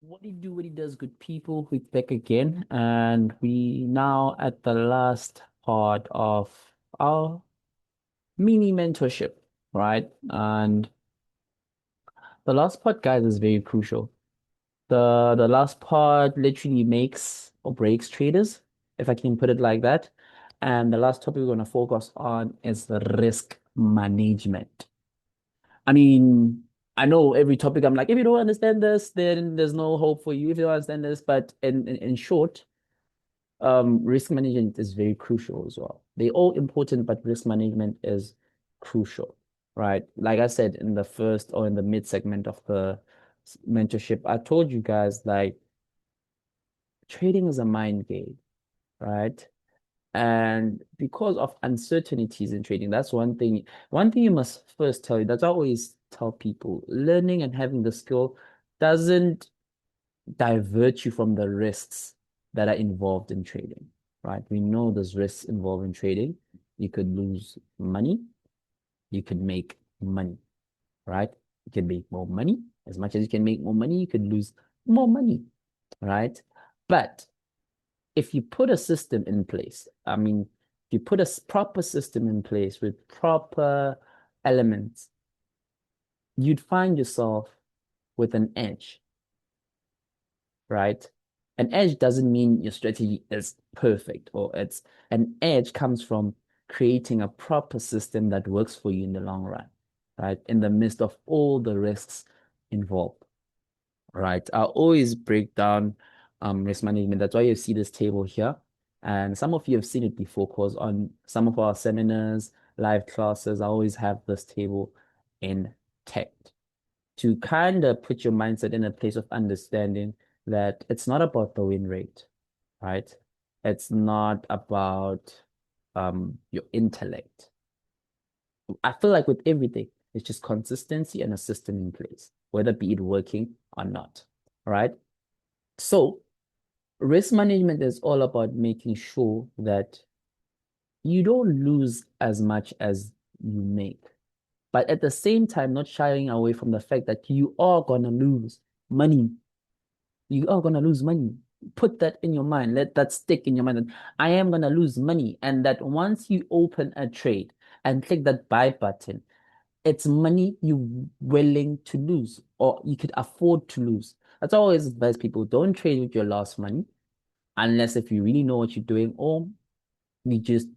What do you do? What he does, good people? We're back again, and we now at the last part of our mini mentorship, right? And the last part, guys, is very crucial. The last part literally makes or breaks traders, if I can put it like that. And the last topic we're going to focus on is the risk management. I mean, I know every topic I'm like, if you don't understand this, then there's no hope for you if you don't understand this. But in short, risk management is very crucial as well. They're all important, but risk management is crucial, right? Like I said in the first or in the mid segment of the mentorship, I told you guys like trading is a mind game, right? And because of uncertainties in trading, that's one thing. One thing you must first tell you, that's I always tell people, learning and having the skill doesn't divert you from the risks that are involved in trading, right? We know there's risks involved in trading. You could lose money, you could make money, right? You can make more money. As much as you can make more money, you could lose more money, right? But if you put a system in place, I mean, if you put a proper system in place with proper elements, you'd find yourself with an edge, right? An edge doesn't mean your strategy is perfect or it's an edge comes from creating a proper system that works for you in the long run, right? In the midst of all the risks involved, right? I'll always break down risk management. That's why you see this table here. And some of you have seen it before because on some of our seminars, live classes, I always have this table intact to kind of put your mindset in a place of understanding that it's not about the win rate, right? It's not about your intellect. I feel like with everything, it's just consistency and a system in place, whether be it working or not, right? So risk management is all about making sure that you don't lose as much as you make, but at the same time, not shying away from the fact that you are gonna lose money. You are gonna lose money. Put that in your mind. Let that stick in your mind that I am gonna lose money. And that once you open a trade and click that buy button, it's money you're willing to lose or you could afford to lose. That's why I always advise people don't trade with your last money unless if you really know what you're doing or you just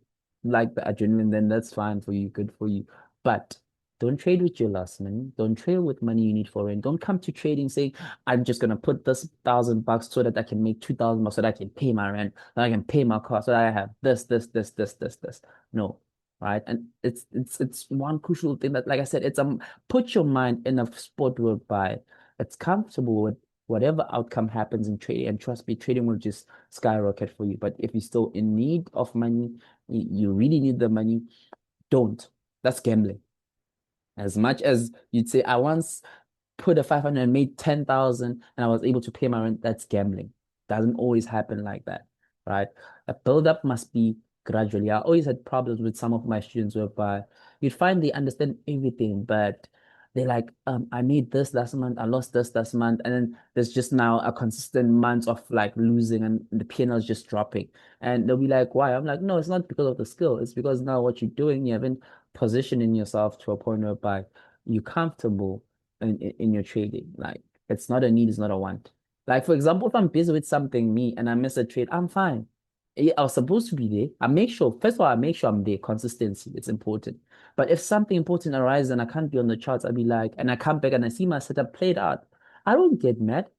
like the adrenaline, then that's fine for you, good for you. But don't trade with your last money. Don't trade with money you need for rent. Don't come to trading saying, I'm just gonna put this $1,000 so that I can make 2,000 bucks so that I can pay my rent, so I can pay my car, so that I have this. No. Right. And it's one crucial thing that, like I said, it's put your mind in a sport whereby it's comfortable with whatever outcome happens in trading. And trust me, trading will just skyrocket for you. But if you're still in need of money, you really need the money, don't. That's gambling. As much as you'd say, I once put a 500 and made 10,000 and I was able to pay my rent, that's gambling. Doesn't always happen like that, right? A build-up must be gradually. I always had problems with some of my students whereby you'd find they understand everything, but they're like, I made this last month, I lost this last month, and then there's just now a consistent month of like losing and the P&L is just dropping. And they'll be like, why? I'm like, no, it's not because of the skill. It's because now what you're doing, you haven't positioning yourself to a point whereby you're comfortable in your trading. Like it's not a need, it's not a want. Like for example, if I'm busy with something, me, and I miss a trade, I'm fine. Yeah, I was supposed to be there. I make sure, first of all, I make sure I'm there. Consistency, it's important. But if something important arises and I can't be on the charts, I'll be like, and I come back and I see my setup played out. I don't get mad.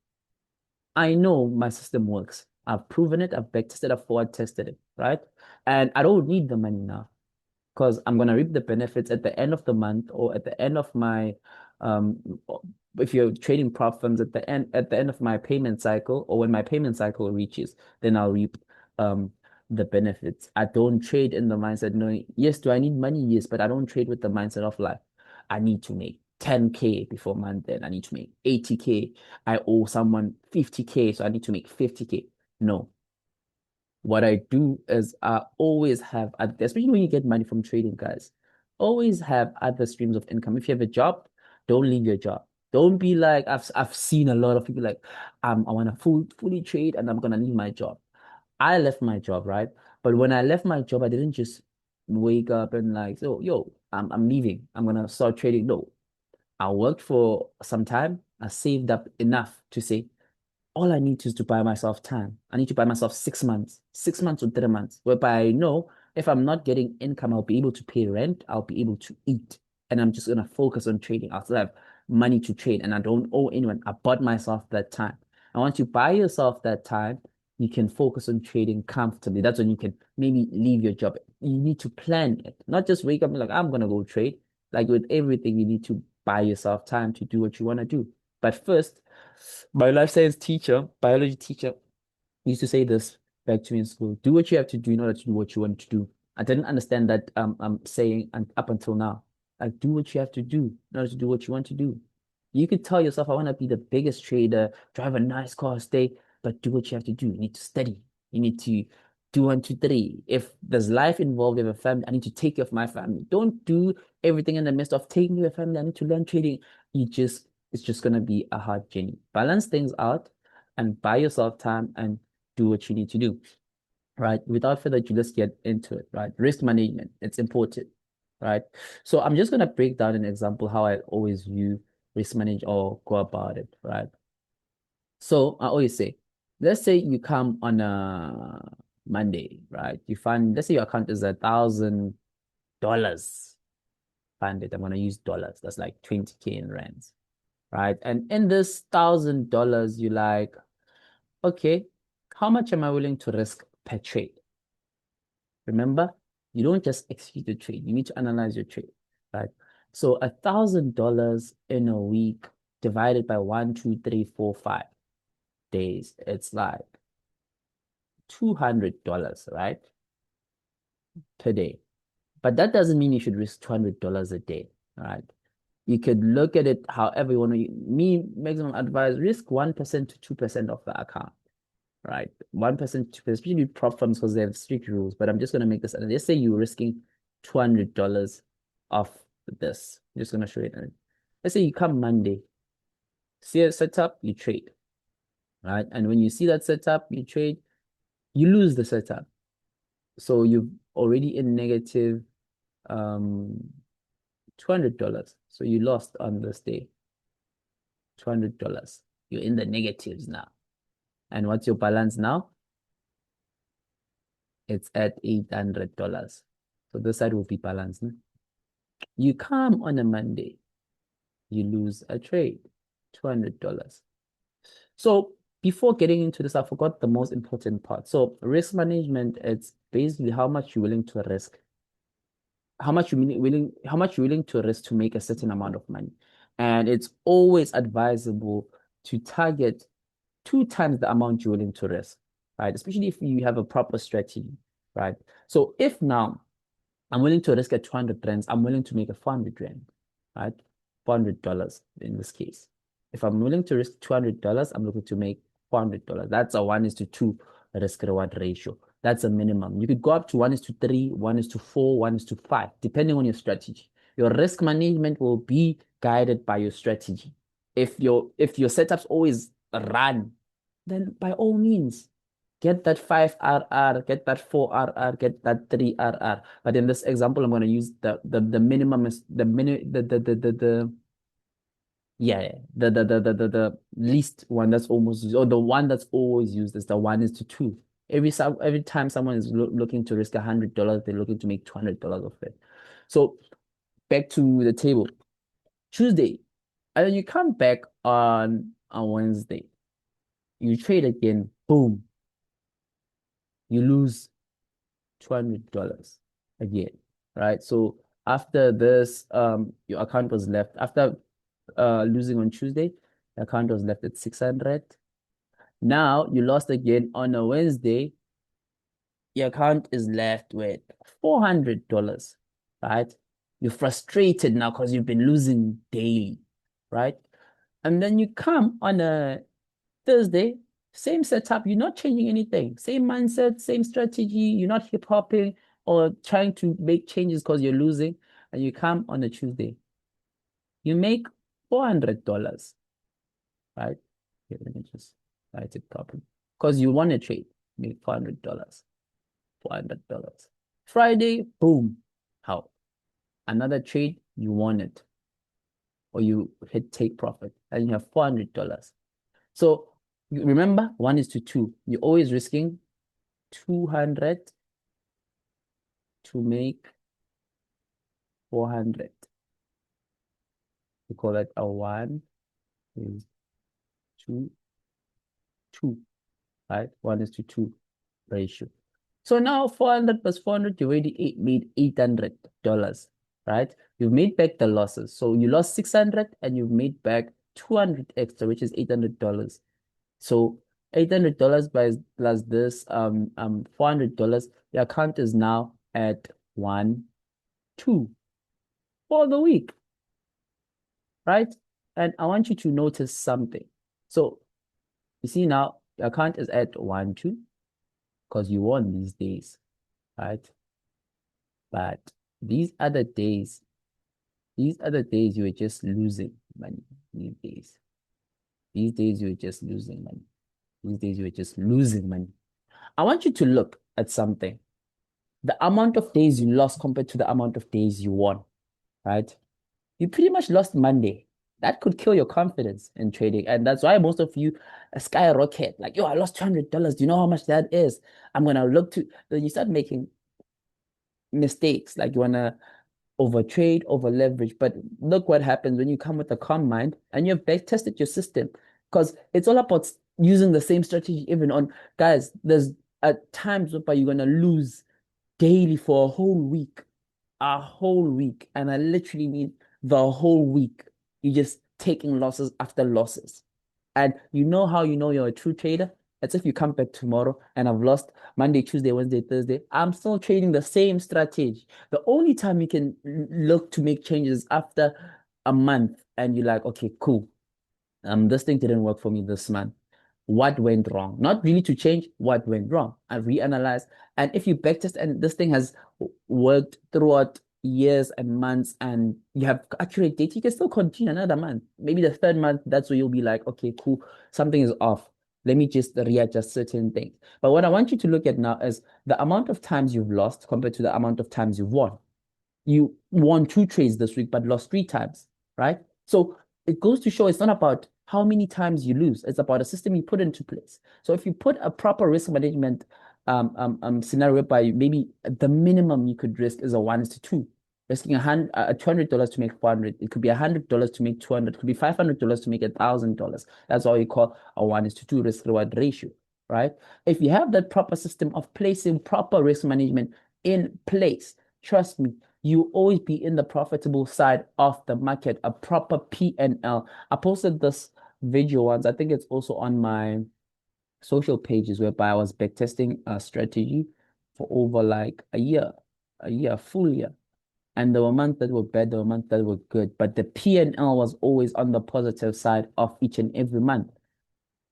I know my system works. I've proven it. I've backtested, I've forward tested it, right? And I don't need the money now because I'm gonna reap the benefits at the end of the month or at the end of my um if you're trading prop firms at the end of my payment cycle or when my payment cycle reaches, then I'll reap um the benefits. I don't trade in the mindset knowing, yes, do I need money? Yes, but I don't trade with the mindset of like I need to make 10K before month end. I need to make 80K. I owe someone 50K, so I need to make 50K. No, what I do is I always have, especially when you get money from trading, guys, always have other streams of income. If you have a job, don't leave your job. Don't be like I've seen a lot of people like I want to fully trade and I'm gonna leave my job. I left my job, right? But when I left my job, I didn't just wake up and like, so yo, I'm leaving. I'm gonna start trading. No, I worked for some time. I saved up enough to say, all I need is to buy myself time. I need to buy myself 6 months, 6 months or 3 months, whereby I know if I'm not getting income, I'll be able to pay rent, I'll be able to eat, and I'm just gonna focus on trading. I'll still have money to trade, and I don't owe anyone. I bought myself that time. And once you buy yourself that time, you can focus on trading comfortably. That's when you can maybe leave your job. You need to plan it, not just wake up and like, I'm gonna go trade. Like with everything, you need to buy yourself time to do what you want to do. But first, my life science teacher, biology teacher, used to say this back to me in school. Do what you have to do in order to do what you want to do. I didn't understand that I'm saying and up until now. Like do what you have to do in order to do what you want to do. You could tell yourself, I want to be the biggest trader, drive a nice car, stay, but do what you have to do. You need to study. You need to do one, two, three. If there's life involved with a family, I need to take care of my family. Don't do everything in the midst of taking care of family. I need to learn trading. It's just gonna be a hard journey. Balance things out and buy yourself time and do what you need to do, right? Without further ado, let's get into it, right? Risk management, it's important, right? So I'm just going to break down an example how I always view risk manage or go about it, right? So I always say, let's say you come on a Monday, right? You find, let's say your account is $1,000. Find it. I'm going to use dollars. That's like 20K in rands, right? And in this $1,000, you like, okay, how much am I willing to risk per trade? Remember, you don't just execute the trade. You need to analyze your trade, right? So $1,000 in a week divided by 1, 2, 3, 4, 5 days, it's like $200, right? Per day. But that doesn't mean you should risk $200 a day, right? You could look at it however you want to. Me, maximum advice, risk 1% to 2% of the account, right? 1%, 2%, especially prop firms because they have strict rules. But I'm just going to make this. Let's say you're risking $200 off this. I'm just going to show it. Let's say you come Monday, see a setup, you trade, right? And when you see that setup, you trade, you lose the setup. So you're already in negative um $200. So you lost on this day, $200. You're in the negatives now. And what's your balance now? It's at $800. So this side will be balanced. No? You come on a Monday, you lose a trade, $200. So before getting into this, I forgot the most important part. So risk management, it's basically how much you're willing to risk, how much you're willing to risk to make a certain amount of money. And it's always advisable to target 2 times the amount you're willing to risk, right? Especially if you have a proper strategy, right? So if now I'm willing to risk at 200 rands. I'm willing to make a 400 rand, right? $400 in this case. If I'm willing to risk $200, I'm looking to make $400. That's a 1:2 risk reward ratio. That's a minimum. You could go up to 1:3, 1:4, 1:5, depending on your strategy. Your risk management will be guided by your strategy. If your setups always run, then by all means, get that 5 RR, get that 4 RR, get that 3 RR. But in this example, I'm going to use the minimum is the mini the yeah yeah, the least one that's almost used, or the one that's always used is the 1:2. Every time someone is looking to risk $100, they're looking to make $200 of it. So back to the table. Tuesday, and then you come back on Wednesday. You trade again, boom, you lose $200 again, right? So after this, your account was left after losing on Tuesday, the account was left at 600. Now you lost again on a Wednesday, your account is left with $400, right? You're frustrated now because you've been losing daily, right? And then you come on a Thursday, same setup, you're not changing anything. Same mindset, same strategy. You're not hip hopping or trying to make changes because you're losing. And you come on a Tuesday. You make $400, right? Okay, let me just write it properly. Because you want to trade, make $400, $400. Friday, boom, how? Another trade, you want it, or you hit take profit, and you have $400. So remember, 1:2. You're always risking 200 to make 400. We call that a 1:2, right? 1:2 ratio. So now 400 plus 400, you already made $800, right? You've made back the losses. So you lost 600 and you've made back 200 extra, which is $800. So $800 plus this $400, the account is now at 1.2 for the week, right? And I want you to notice something. So you see now the account is at 1.2 because you won these days, right? But these other days, you were just losing money. These days you were just losing money. These days you were just losing money. I want you to look at something. The amount of days you lost compared to the amount of days you won, right? You pretty much lost Monday. That could kill your confidence in trading. And that's why most of you skyrocket. Like, yo, I lost $200. Do you know how much that is? I'm going to look to, then you start making mistakes. Like you want to over trade, over leverage. But look what happens when you come with a calm mind and you've back tested your system. Because it's all about using the same strategy even on, guys, there's at times where you're going to lose daily for a whole week. A whole week. And I literally mean the whole week. You're just taking losses after losses. And you know how you know you're a true trader? It's if you come back tomorrow and I've lost Monday, Tuesday, Wednesday, Thursday. I'm still trading the same strategy. The only time you can look to make changes after a month and you're like, okay, cool. This thing didn't work for me this month. What went wrong? Not really to change what went wrong. I reanalyze. And if you backtest and this thing has worked throughout years and months and you have accurate data, you can still continue another month. Maybe the third month, that's where you'll be like, okay, cool, something is off. Let me just readjust certain things. But what I want you to look at now is the amount of times you've lost compared to the amount of times you've won. You won 2 trades this week, but lost 3 times, right? So it goes to show it's not about how many times you lose. It's about a system you put into place. So if you put a proper risk management scenario by maybe the minimum you could risk is a 1:2, risking $200 to make 400. It could be $100 to make 200. It could be $500 to make $1,000. That's all you call a 1:2 risk reward ratio, right? If you have that proper system of placing proper risk management in place, trust me, you always be in the profitable side of the market, a proper P&L. I posted this video once. I think it's also on my social pages whereby I was backtesting a strategy for over like a full year. And there were months that were bad, there were months that were good, but the P&L was always on the positive side of each and every month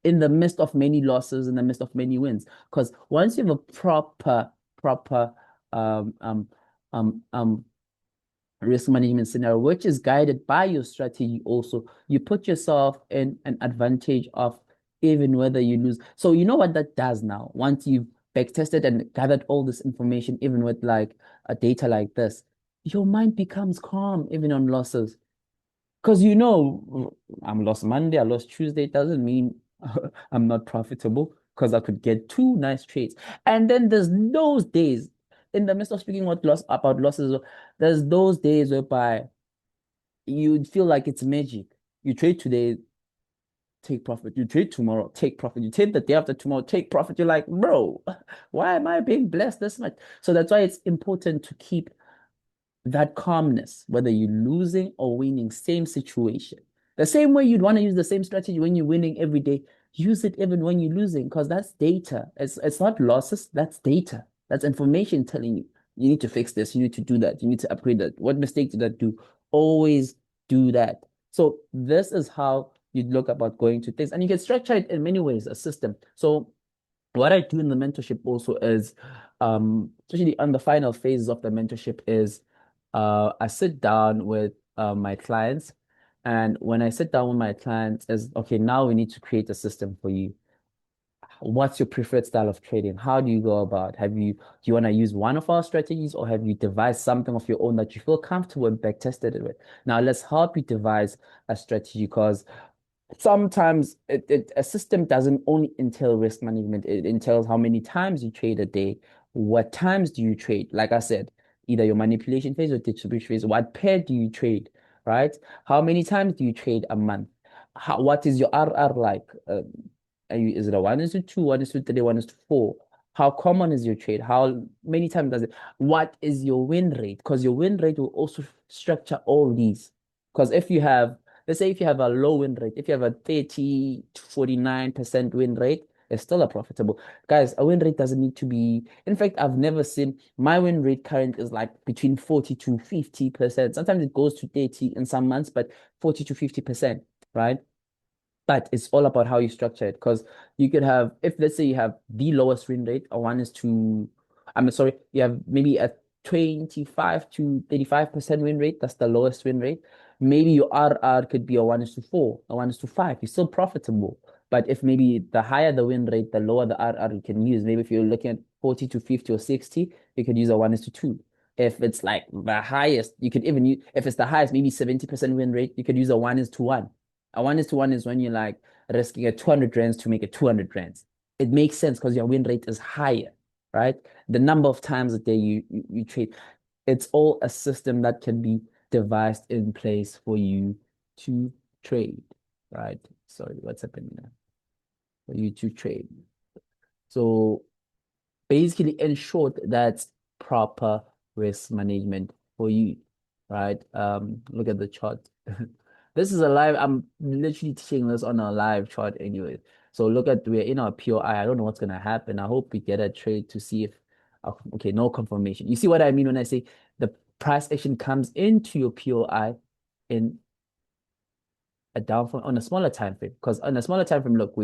in the midst of many losses, in the midst of many wins. Because once you have a proper um, um, um, risk management scenario, which is guided by your strategy also, you put yourself in an advantage of even whether you lose. So you know what that does now. Once you've back tested and gathered all this information, even with like a data like this, your mind becomes calm even on losses. Because you know, I'm lost Monday, I lost Tuesday. It doesn't mean I'm not profitable because I could get 2 nice trades. And then there's those days in the midst of speaking about losses, there's those days whereby you feel like it's magic. You trade today, take profit. You trade tomorrow, take profit. You trade the day after tomorrow, take profit. You're like, bro, why am I being blessed this much? So that's why it's important to keep that calmness, whether you're losing or winning, same situation. The same way you'd want to use the same strategy when you're winning every day, use it even when you're losing, because that's data. It's not losses, that's data. That's information telling you you need to fix this, you need to do that, you need to upgrade that. What mistake did that do? Always do that. So this is how you'd look about going to things. And you can structure it in many ways, a system. So what I do in the mentorship also is, especially on the final phases of the mentorship is, I sit down with my clients And when I sit down with my clients, is okay, now we need to create a system for you. What's your preferred style of trading? How do you go about? Do you want to use one of our strategies, or have you devised something of your own that you feel comfortable and back tested it with? Now let's help you devise a strategy, because sometimes a system doesn't only entail risk management. It entails how many times you trade a day, what times do you trade? Like I said, either your manipulation phase or distribution phase. What pair do you trade, right? How many times do you trade a month? What is your RR like? Is it a 1:2, 1:3, 1:4? How common is your trade? How many times does it? What is your win rate? Because your win rate will also structure all these. Because if you have, let's say if you have a low win rate, if you have a 30 to 49% win rate, it's still a profitable. Guys, a win rate doesn't need to be, in fact, I've never seen my win rate current is like between 40 to 50%. Sometimes it goes to 30 in some months, but 40 to 50%, right? But it's all about how you structure it. Because you could have, if let's say you have the lowest win rate, a 1:2, I'm sorry, you have maybe a 25 to 35% win rate. That's the lowest win rate. Maybe your RR could be a 1:4, a 1:5. You're still profitable. But if maybe the higher the win rate, the lower the RR you can use. Maybe if you're looking at 40 to 50 or 60, you could use a 1:2. If it's like the highest, you could even use, if it's the highest, maybe 70% win rate, you could use a 1:1. A 1:1 is when you're like risking a 200 rands to make a 200 rands. It makes sense because your win rate is higher, right? The number of times a day you trade, it's all a system that can be devised in place for you to trade, right? Sorry, what's happening now? For you to trade. So basically, in short, that's proper risk management for you, right? Look at the chart. This is a live, I'm literally teaching this on a live chart anyway. So look at, we're in our POI. I don't know what's gonna happen. I hope we get a trade to see if, okay, no confirmation. You see what I mean when I say the price action comes into your POI in a downfall on a smaller time frame? Because on a smaller time frame, look,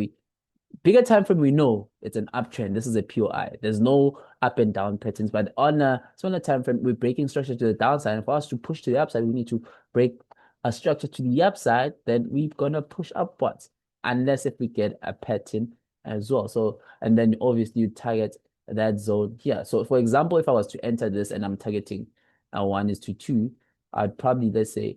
bigger time frame, we know it's an uptrend. This is a POI. There's no up and down patterns. But on a smaller time frame, we're breaking structure to the downside. And for us to push to the upside, we need to break a structure to the upside. Then we're gonna push upwards, unless if we get a pattern as well. So, and then obviously you target that zone here. So, for example, if I was to enter this and I'm targeting a 1:2, I'd probably, let's say,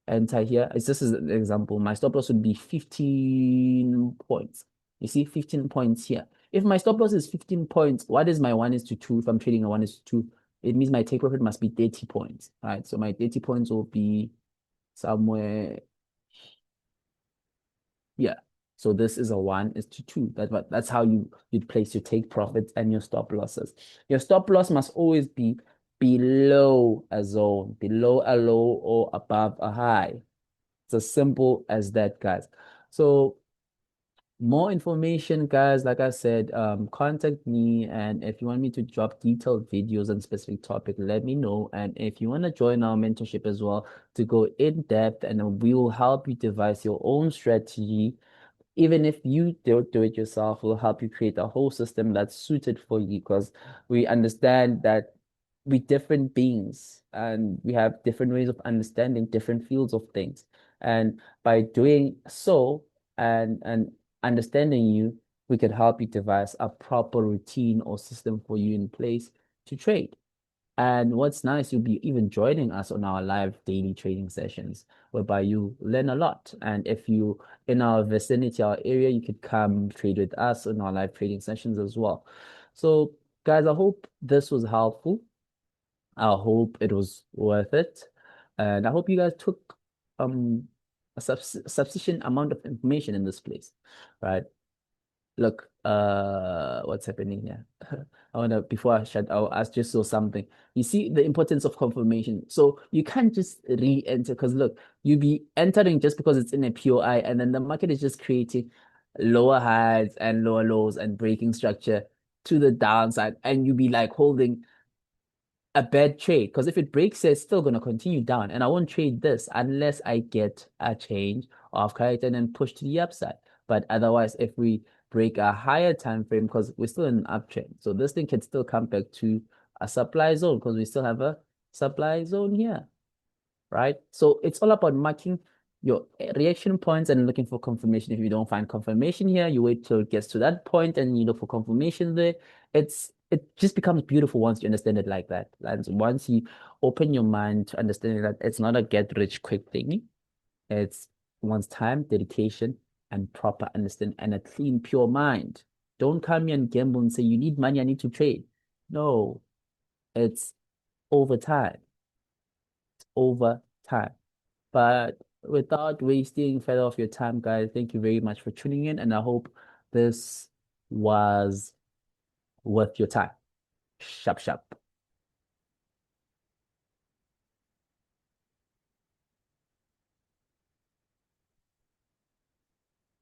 enter here. It's just as an example. My stop loss would be 15 points. You see, 15 points here. If my stop loss is 15 points, what is my 1:2? If I'm trading a 1:2, it means my take profit must be 30 points, right? So my 30 points will be somewhere, yeah. So this is a 1:2. That's how you'd place your take profits and your stop losses. Your stop loss must always be below a zone, below a low or above a high. It's as simple as that, guys. So more information, guys, like I said, contact me. And if you want me to drop detailed videos on specific topic, let me know. And if you want to join our mentorship as well to go in depth, and we will help you devise your own strategy. Even if you don't do it yourself, we'll help you create a whole system that's suited for you, because we understand that we're different beings and we have different ways of understanding different fields of things. And by doing so and understanding you, we could help you devise a proper routine or system for you in place to trade. And what's nice, you'll be even joining us on our live daily trading sessions, whereby you learn a lot. And if you in our vicinity, our area, you could come trade with us on our live trading sessions as well. So, guys, I hope this was helpful. I hope it was worth it. And I hope you guys took a sufficient amount of information in this place, right? Look, what's happening here? I wanna before I shut, I'll ask just so something. You see the importance of confirmation. So you can't just re-enter, because look, you be entering just because it's in a POI, and then the market is just creating lower highs and lower lows and breaking structure to the downside, and you be like holding a bad trade, because if it breaks, it's still going to continue down. And I won't trade this unless I get a change of character and then push to the upside. But otherwise, if we break a higher time frame, because we're still in an uptrend, so this thing can still come back to a supply zone, because we still have a supply zone here, right? So it's all about marking your reaction points and looking for confirmation. If you don't find confirmation here, you wait till it gets to that point and you look for confirmation there. It just becomes beautiful once you understand it like that. And once you open your mind to understanding that it's not a get rich quick thing, it's one's time, dedication, and proper understanding and a clean, pure mind. Don't come here and gamble and say you need money, I need to trade. No, it's over time. Over time. But without wasting further of your time, guys, thank you very much for tuning in, and I hope this was worth your time. Sharp, sharp.